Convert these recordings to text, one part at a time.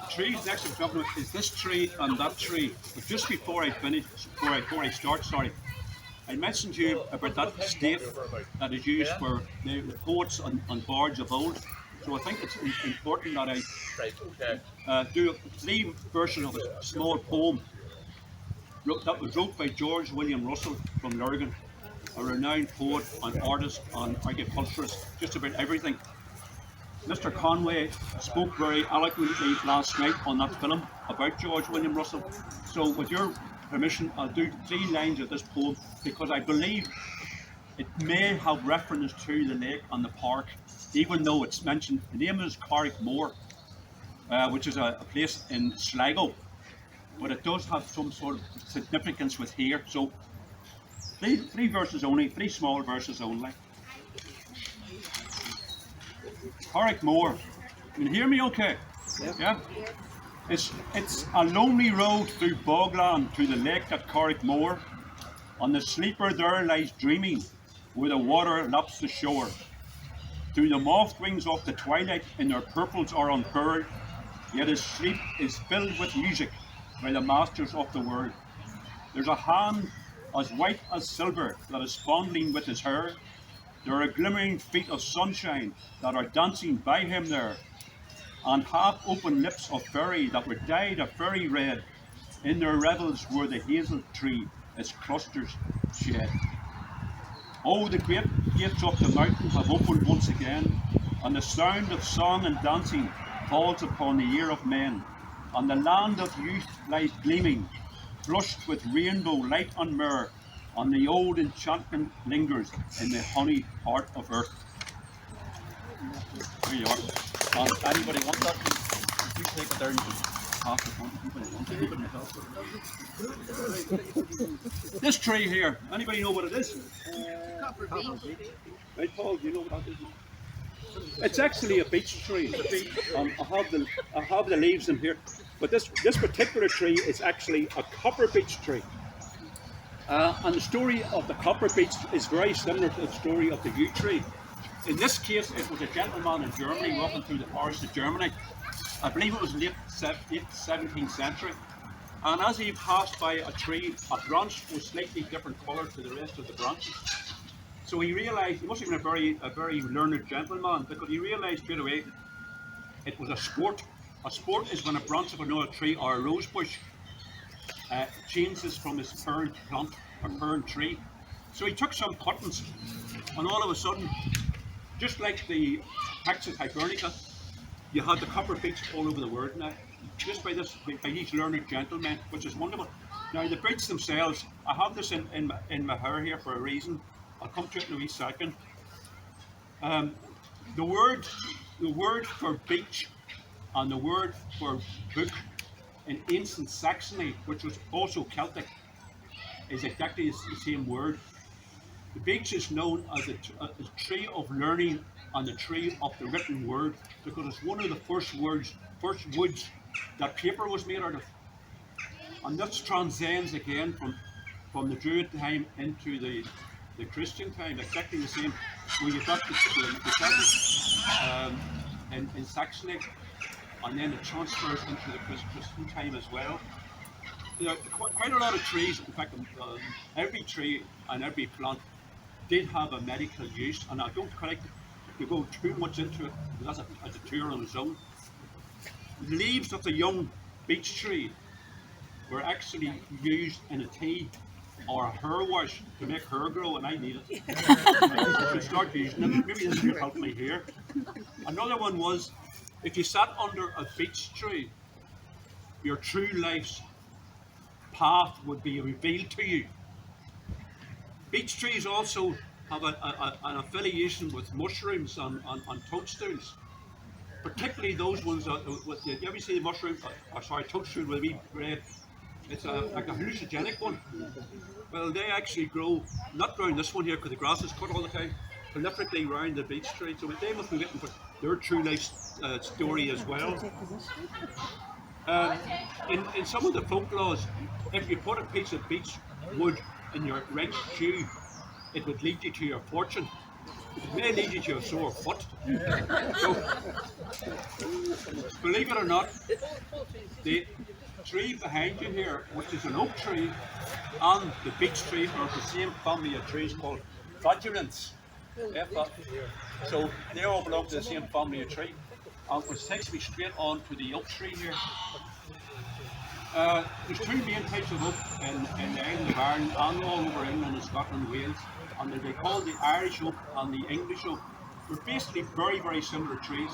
Trees next to government is this tree and that tree. But just before I finish, before I start, sorry, I mentioned to you about that stave that is used for the poets on bards of old. So I think it's important that I do 3 versions of a small poem that was wrote by George William Russell from Lurgan, a renowned poet and artist and agriculturist, just about everything. Mr. Conway spoke very eloquently last night on that film about George William Russell. So with your permission, I'll do 3 lines of this poem because I believe it may have reference to the lake and the park, even though it's mentioned. The name is Carrickmore, which is a place in Sligo, but it does have some sort of significance with here. So three verses only, 3 small verses only. Carrickmore. Can you hear me okay? Yep. Yeah? It's a lonely road through bogland to the lake at Carrickmore. And the sleeper there lies dreaming, where the water laps the shore. Through the moth wings of the twilight in their purples are unfurled, yet his sleep is filled with music by the masters of the world. There's a hand as white as silver that is fondling with his hair. There are glimmering feet of sunshine that are dancing by him there, and half-open lips of fairy that were dyed a fairy red in their revels where the hazel tree its clusters shed. Oh, the great gates of the mountain have opened once again, and the sound of song and dancing falls upon the ear of men, and the land of youth lies gleaming, flushed with rainbow light and myrrh, and the old enchantment lingers in the honey heart of earth. There you are. And anybody want that? You take it there and you can pass it on to people. This tree here, anybody know what it is? Copper beech. Right, Paul, do you know what that is? It's actually a beech tree. I have the leaves in here, but this particular tree is actually a copper beech tree. And the story of the copper beech is very similar to the story of the yew tree. In this case, it was a gentleman in Germany walking through the forest of Germany. I believe it was late 17th century. And as he passed by a tree, a branch was slightly different colour to the rest of the branches. So he realised, he must have been a very learned gentleman, because he realised straight away it was a sport. A sport is when a branch of another tree or a rose bush changes from its parent plant or parent tree. So he took some cuttings, and all of a sudden, just like the Paxus hibernica, you had the copper beech all over the world now, just by these learned gentlemen, which is wonderful. Now the beech themselves, I have this in my hair here for a reason. I'll come to it in a wee second. The word for beech and the word for book in ancient Saxony, which was also Celtic, is exactly the same word. The beech is known as a tree of learning and the tree of the written word, because it's one of the first woods that paper was made out of. And this transcends again from the Druid time into the Christian time, exactly the same. Where you've got the Celtic in Saxony, and then it transfers into the Christian time as well. You know, quite a lot of trees, in fact, every tree and every plant did have a medical use, and I don't like to go too much into it, because that's a tour on its own. The leaves of the young beech tree were actually used in a tea or a hair wash to make hair grow, and I need it. I should start using it. Maybe this will help me here. Another one was, if you sat under a beech tree, your true life's path would be revealed to you. Beech trees also have an affiliation with mushrooms and toadstools, particularly those ones with you ever see the mushroom, toadstool with a wee red, it's like a hallucinogenic one. Well, they actually grow, not around this one here because the grass is cut all the time, prolifically around the beech tree, so they must be written for their true life story as well. In some of the folk laws, if you put a piece of beech wood in your right shoe, it would lead you to your fortune. It may lead you to a sore foot. So, believe it or not, the tree behind you here, which is an oak tree, and the beech tree are the same family of trees called fragrance. Yeah, so they all belong to the same family of tree. Which takes me straight on to the oak tree here. There's two main types of oak in the island of Ireland and all over England and Scotland and Wales. And they call the Irish oak and the English oak. They're basically very, very similar trees.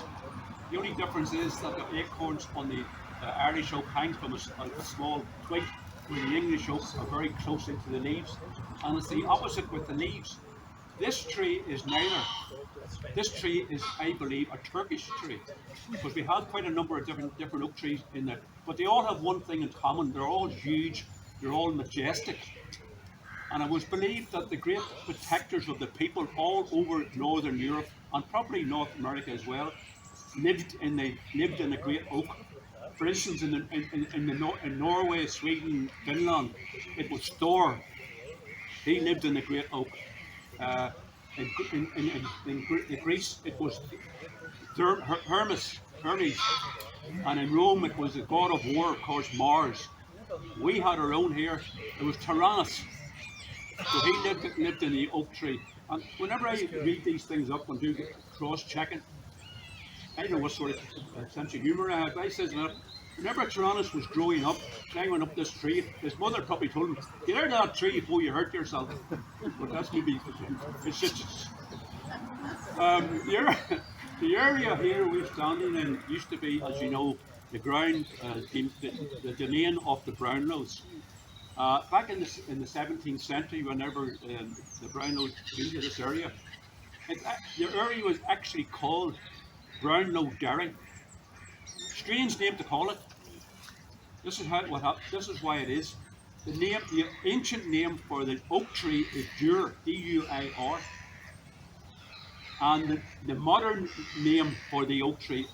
The only difference is that the acorns on the Irish oak hang from a small twig, where the English oaks are very close into the leaves. And it's the opposite with the leaves. This tree is neither. This tree is, I believe, a Turkish tree, because we have quite a number of different oak trees in there. But they all have one thing in common: they're all huge, they're all majestic. And it was believed that the great protectors of the people all over Northern Europe and probably North America as well lived in the great oak. For instance, in Norway, Sweden, Finland, it was Thor. He lived in the great oak. Uh, in Greece, it was Hermes, and in Rome, it was the god of war, of course, Mars. We had our own here. It was Tyrannus. So he lived in the oak tree. And whenever I read these things up and do cross-checking, I don't know what sort of sense of humour I have. I says that whenever Tyrannus was growing up, climbing up this tree, his mother probably told him, "Get out of that tree before you hurt yourself." But that's maybe, it's just, the area here we're standing in used to be, as you know, the ground, the domain of the Brownlows. Back in the 17th century, whenever the Brownlows came to this area, the area was actually called Brownlow Derry. Strange name to call it. This is this is why it is. The ancient name for the oak tree is Dur, D-U-I-R, and the modern name for the oak tree,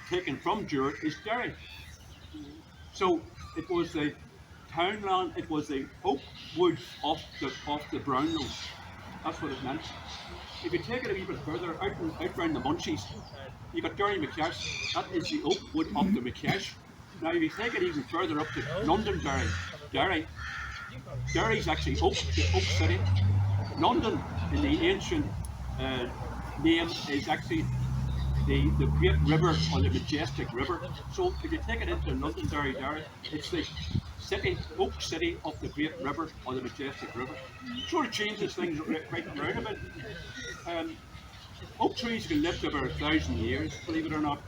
taken from Dur, is Derry. So it was the townland. It was the oak wood of the Brownlows. That's what it meant. If you take it a wee bit further, out around the Munchies, you got Derry McKesh. That is the oak wood of the McKesh. Now, if you take it even further up to Londonderry, Derry's actually the Oak City. London, in the ancient name, is actually the Great River or the Majestic River. So if you take it into Londonderry, Derry, it's the Oak City of the Great River or the Majestic River. Sort of changes things right around a bit. Oak trees can live to about 1,000 years, believe it or not.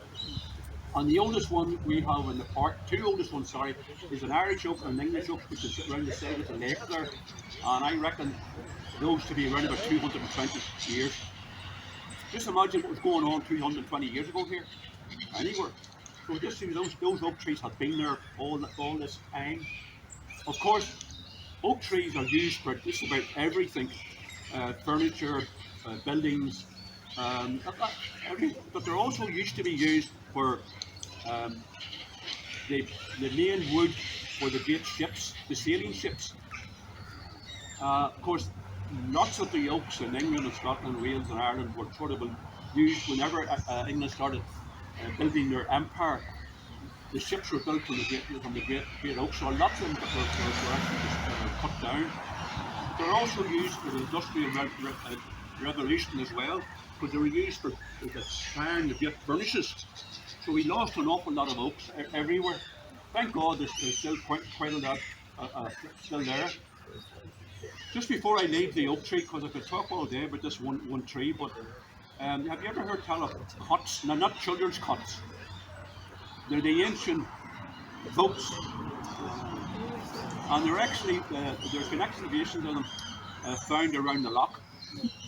And the oldest one we have in the park, two oldest ones, sorry, is an Irish oak and an English oak, which is around the side of the lake there. And I reckon those to be around about 220 years. Just imagine what was going on 220 years ago here, anywhere. So just see those oak trees have been there all this time. Of course, oak trees are used for just about everything, furniture, buildings, but they're also used to be used for the main wood for the great ships, the sailing ships. Of course, lots of the oaks in England and Scotland, Wales and Ireland were sort of used whenever England started building their empire. The ships were built from the great oaks, so lots of them were actually just cut down. They're also used for the Industrial Revolution as well, because they were used for the iron to get furnaces. So we lost an awful lot of oaks everywhere. Thank God there's still quite a lot still there. Just before I leave the oak tree, because I could talk all day about this one tree, but have you ever heard tell of cots? Now, not children's cots. They're the ancient boats, and they're actually there's been excavations of them found around the loch.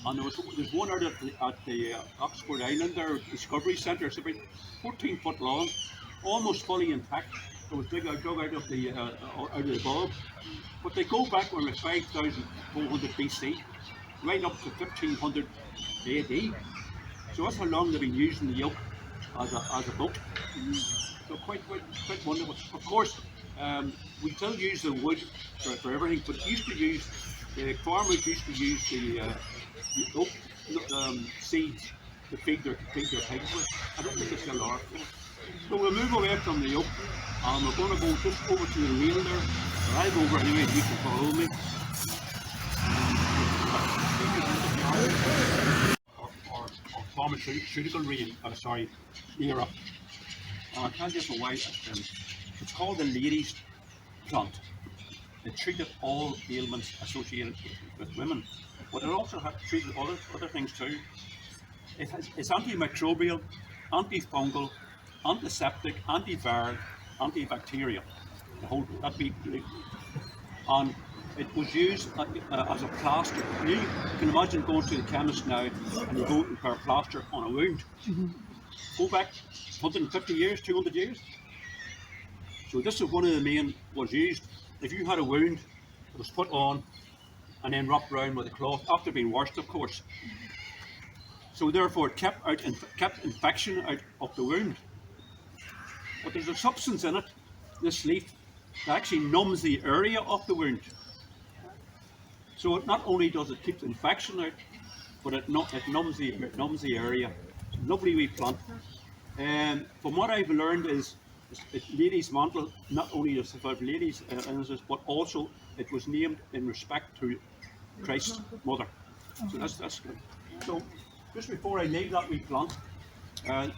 And there's one out at the Oxford Island there, Discovery Centre. It's about 14 foot long, almost fully intact. It was dug out of the bulb. But they go back on 5,400 BC, right up to 1500 AD. So that's how long they've been using the oak as a boat. So quite wonderful. Of course, we still use the wood for everything, but the farmers used to use seeds to feed their pigs with. I don't think they still are. So we'll move away from the oak, and we're going to go just over to the rail there. I'll go over anyway, you can follow me. Our pharmaceutical era. I can't get my wife. It's called the ladies' plant. It treated all ailments associated with women, but it also treated other things too. It's antimicrobial, antifungal, antiseptic, antiviral, antibacterial. And it was used as a plaster. You can imagine going to the chemist now and you go and put a plaster on a wound. Go back 150 years, 200 years. So this is one of the main was used. If you had a wound, it was put on and then wrapped around with a cloth after being washed, of course. So therefore it kept infection out of the wound. But there's a substance in it, this leaf, that actually numbs the area of the wound. So it not only does it keep the infection out, but it numbs the area. Lovely wee plant. And from what I've learned is ladies' mantle, not only just about ladies' illnesses, but also it was named in respect to Christ's mother. So that's good. So just before I leave that wee plant,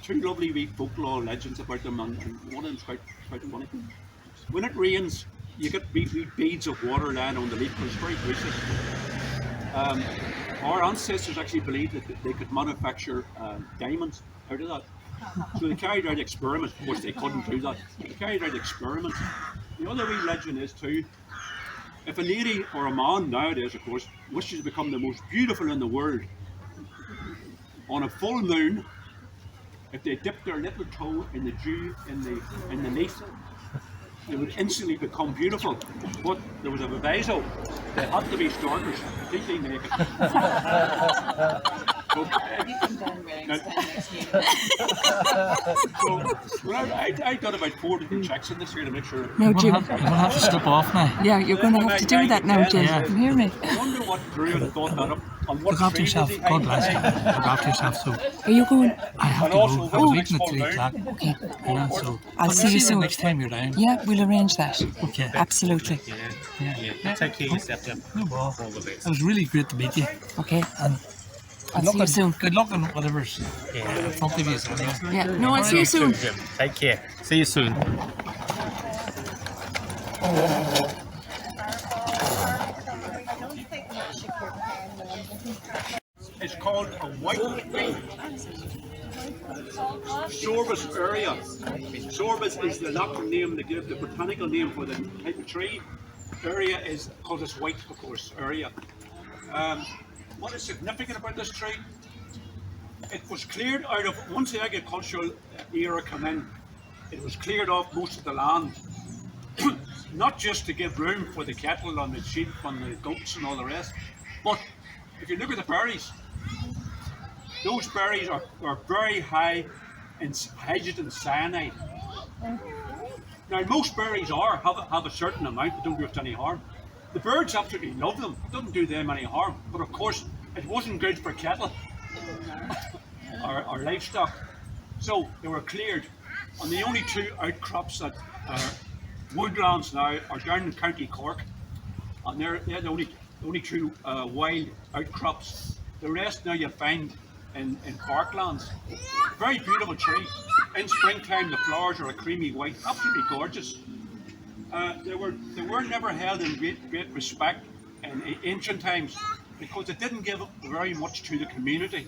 two lovely wee folklore legends about them, and one of them's quite funny. When it rains, you get wee beads of water lying on the leaf, because it's very greasy. Our ancestors actually believed that they could manufacture diamonds out of that. So they carried out experiments. Of course, they couldn't do that. They carried out experiments. The other wee legend is too, if a lady or a man nowadays, of course, wishes to become the most beautiful in the world, on a full moon, if they dip their little toe in the dew in the leaf, they would instantly become beautiful. But there was a proviso: they had to be starters, completely naked. So I done about 4 different checks in this year to make sure. No, Jim. You're going to have to slip off now. Yeah, you're going to have to do that now, Jim. Yeah. Can you hear me? I wonder what Druid thought that up. On what Look after tree yourself. was he God hiding bless you. behind? Look after yourself. So Are you going? I have And to also, go. when I'm the meeting next at full 3 moon? o'clock. Okay. Yeah, so I'll see you soon. next time you're down. Yeah, we'll arrange that. Okay. Absolutely. Yeah. Take care of yourself. No bother. All the best. It was really great to meet you. Okay. And I'll see you soon. Good luck on whatever's in front of you. Anyway. Yeah. No, I'll see you soon. Jim. Take care. See you soon. It's called a white Sorbus area. Sorbus is the Latin name they give, the botanical name for the type of tree. Area is because it's white, of course, area. What is significant about this tree? It was cleared out of, once the agricultural era came in, it was cleared off most of the land. Not just to give room for the cattle and the sheep and the goats and all the rest, but if you look at the berries, those berries are very high in hydrogen cyanide. Now most berries have a certain amount that don't do us any harm. The birds absolutely love them, it doesn't do them any harm, but of course it wasn't good for cattle or livestock. So they were cleared, and the only two outcrops that are woodlands now are down in County Cork, and they're the only two wild outcrops. The rest now you find in parklands. Very beautiful tree. In springtime the flowers are a creamy white, absolutely gorgeous. They were never held in great respect in ancient times because they didn't give very much to the community.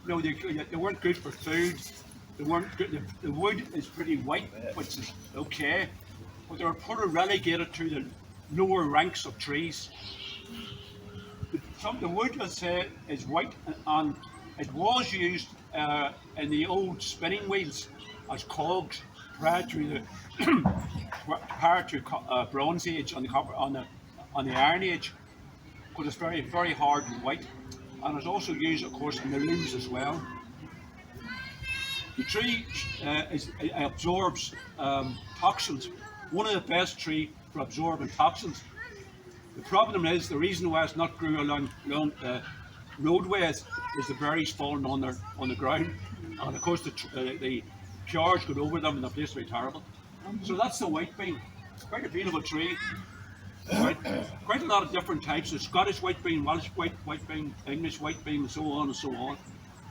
You know, they weren't good for food. They weren't good. The wood is pretty white, which is okay, but they were sort of relegated to the lower ranks of trees. The wood, let's say, is white, and it was used in the old spinning wheels as cogs prior to the Bronze Age and on the Iron Age, because it's very, very hard and white, and it's also used, of course, in the looms as well. The tree absorbs toxins. One of the best trees for absorbing toxins. The problem is the reason why it's not grew along roadway is the berries falling on the ground, and of course the cars got over them and the place was terrible. So that's the white bean. Quite a beautiful tree. Quite a lot of different types. There's Scottish white bean, Welsh white bean, English white bean, and so on and so on.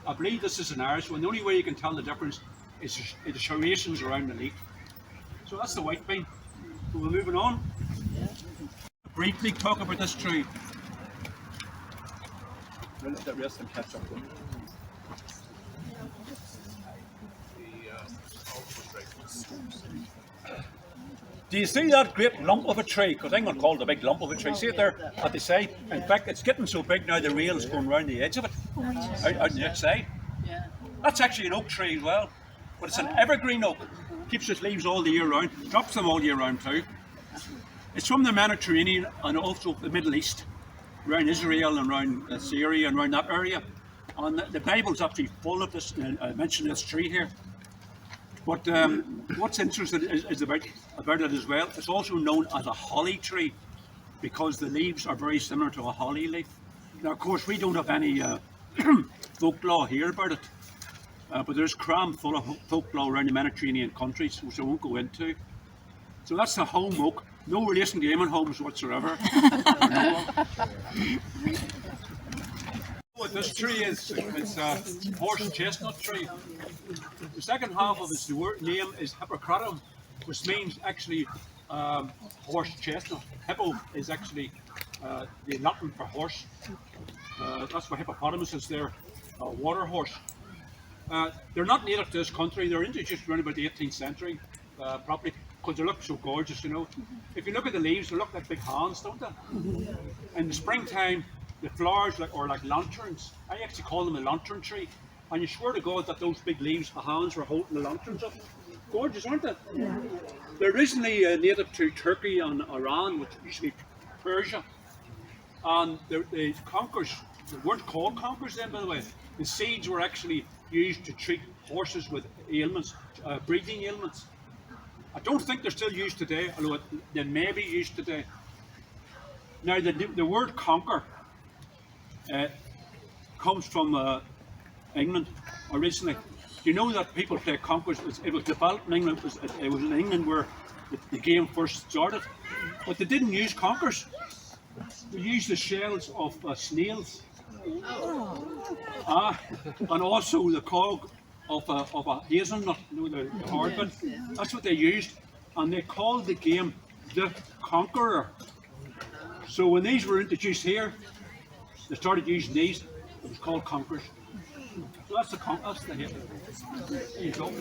I believe this is an Irish one. The only way you can tell the difference is the serrations around the leaf. So that's the white bean. So we're moving on. Briefly talk about this tree. Let the rest and catch up. Do you see that great lump of a tree? Because I'm going to call it a big lump of a tree. See it there at the side? In fact, it's getting so big now the rail is going around the edge of it, out the outside. That's actually an oak tree as well, but it's an evergreen oak. Keeps its leaves all the year round, drops them all year round too. It's from the Mediterranean and also the Middle East, around Israel and around Syria and around that area. And the Bible's actually full of this. I mentioned this tree here. But what's interesting is about it as well, it's also known as a holly tree because the leaves are very similar to a holly leaf. Now, of course, we don't have any folklore here about it, but there's cram full of folklore around the Mediterranean countries, which I won't go into. So that's the home oak. No relation to Eamon Holmes whatsoever. What this tree is, it's a horse chestnut tree. The second half of its name is Hippocratum, which means actually horse chestnut. Hippo is actually the Latin for horse. That's why hippopotamus is their water horse. They're not native to this country. They're introduced around about the 18th century, probably because they look so gorgeous, you know. If you look at the leaves, they look like big hands, don't they? In the springtime, the flowers are like lanterns. I actually call them a lantern tree. And you swear to God that those big leaves, the hands were holding the lanterns up. Gorgeous, aren't they? Yeah. They're originally native to Turkey and Iran, which used to be Persia. And the conquerors, they weren't called conquerors then, by the way. The seeds were actually used to treat horses with ailments, breathing ailments. I don't think they're still used today, although they may be used today. Now, the word conquer comes from England originally. Do you know that people play conquers? It was developed in England. It was in England where the game first started. But they didn't use conkers. They used the shells of snails. And also the cog of a hazelnut, you know, the hard bit. That's what they used. And they called the game the Conqueror. So when these were introduced here, they started using these. It was called conkers. So that's the hit. There you go.